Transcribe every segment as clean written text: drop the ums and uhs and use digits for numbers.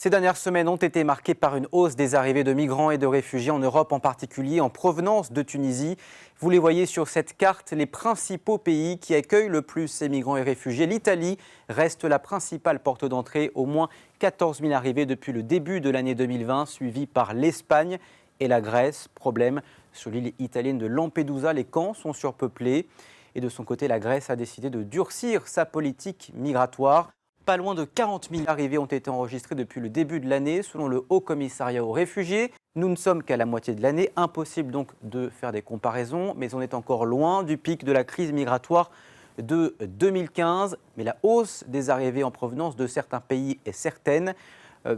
Ces dernières semaines ont été marquées par une hausse des arrivées de migrants et de réfugiés en Europe, en particulier en provenance de Tunisie. Vous les voyez sur cette carte, les principaux pays qui accueillent le plus ces migrants et réfugiés. L'Italie reste la principale porte d'entrée, au moins 14 000 arrivées depuis le début de l'année 2020, suivie par l'Espagne et la Grèce. Problème, sur l'île italienne de Lampedusa, les camps sont surpeuplés. Et de son côté, la Grèce a décidé de durcir sa politique migratoire. Pas loin de 40 000 arrivées ont été enregistrées depuis le début de l'année, selon le Haut Commissariat aux réfugiés. Nous ne sommes qu'à la moitié de l'année, impossible donc de faire des comparaisons, mais on est encore loin du pic de la crise migratoire de 2015. Mais la hausse des arrivées en provenance de certains pays est certaine.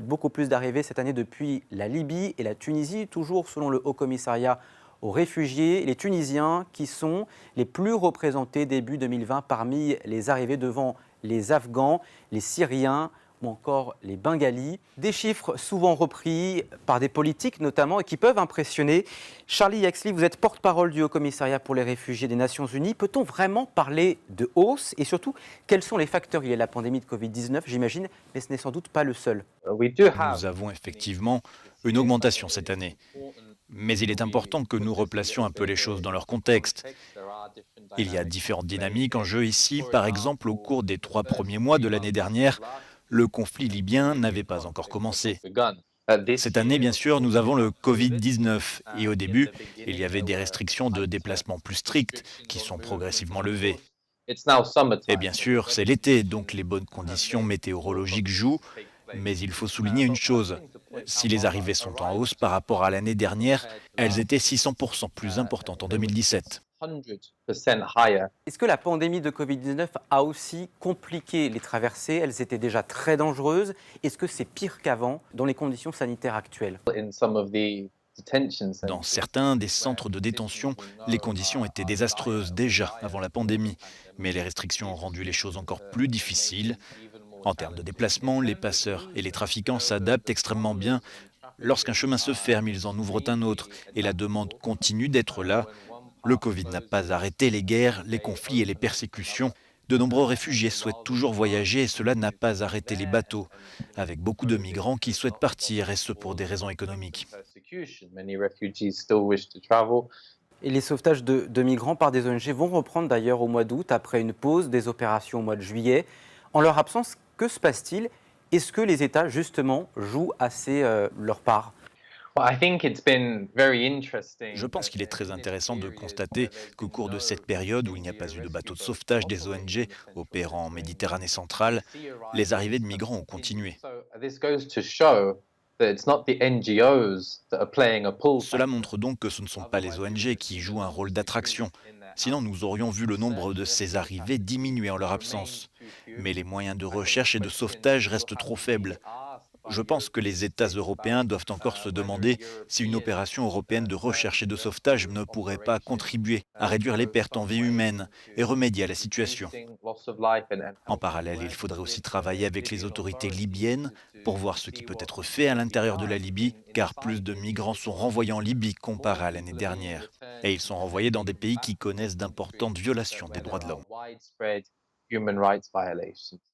Beaucoup plus d'arrivées cette année depuis la Libye et la Tunisie, toujours selon le Haut Commissariat aux réfugiés, les Tunisiens qui sont les plus représentés début 2020 parmi les arrivées devant les Afghans, les Syriens ou encore les Bengalis. Des chiffres souvent repris par des politiques notamment et qui peuvent impressionner. Charlie Yaxley, vous êtes porte-parole du Haut Commissariat pour les réfugiés des Nations Unies. Peut-on vraiment parler de hausse et surtout, quels sont les facteurs liés à la pandémie de Covid-19, j'imagine, mais ce n'est sans doute pas le seul. Nous avons effectivement une augmentation cette année. Mais il est important que nous replacions un peu les choses dans leur contexte. Il y a différentes dynamiques en jeu ici. Par exemple, au cours des 3 premiers mois de l'année dernière, le conflit libyen n'avait pas encore commencé. Cette année, bien sûr, nous avons le Covid-19 et au début, il y avait des restrictions de déplacement plus strictes qui sont progressivement levées. Et bien sûr, c'est l'été, donc les bonnes conditions météorologiques jouent, mais il faut souligner une chose. Si les arrivées sont en hausse par rapport à l'année dernière, elles étaient 600% plus importantes en 2017. Est-ce que la pandémie de Covid-19 a aussi compliqué les traversées? Elles étaient déjà très dangereuses. Est-ce que c'est pire qu'avant dans les conditions sanitaires actuelles? Dans certains des centres de détention, les conditions étaient désastreuses déjà avant la pandémie, mais les restrictions ont rendu les choses encore plus difficiles. En termes de déplacement, les passeurs et les trafiquants s'adaptent extrêmement bien. Lorsqu'un chemin se ferme, ils en ouvrent un autre et la demande continue d'être là. Le Covid n'a pas arrêté les guerres, les conflits et les persécutions. De nombreux réfugiés souhaitent toujours voyager et cela n'a pas arrêté les bateaux, avec beaucoup de migrants qui souhaitent partir et ce pour des raisons économiques. Et les sauvetages de migrants par des ONG vont reprendre d'ailleurs au mois d'août, après une pause des opérations au mois de juillet. En leur absence, que se passe-t-il? Est-ce que les États, justement, jouent assez leur part? Je pense qu'il est très intéressant de constater qu'au cours de cette période où il n'y a pas eu de bateaux de sauvetage des ONG opérant en Méditerranée centrale, les arrivées de migrants ont continué. Cela montre donc que ce ne sont pas les ONG qui jouent un rôle d'attraction. Sinon, nous aurions vu le nombre de ces arrivées diminuer en leur absence. Mais les moyens de recherche et de sauvetage restent trop faibles. Je pense que les États européens doivent encore se demander si une opération européenne de recherche et de sauvetage ne pourrait pas contribuer à réduire les pertes en vie humaine et remédier à la situation. En parallèle, il faudrait aussi travailler avec les autorités libyennes pour voir ce qui peut être fait à l'intérieur de la Libye, car plus de migrants sont renvoyés en Libye comparé à l'année dernière. Et ils sont renvoyés dans des pays qui connaissent d'importantes violations des droits de l'homme.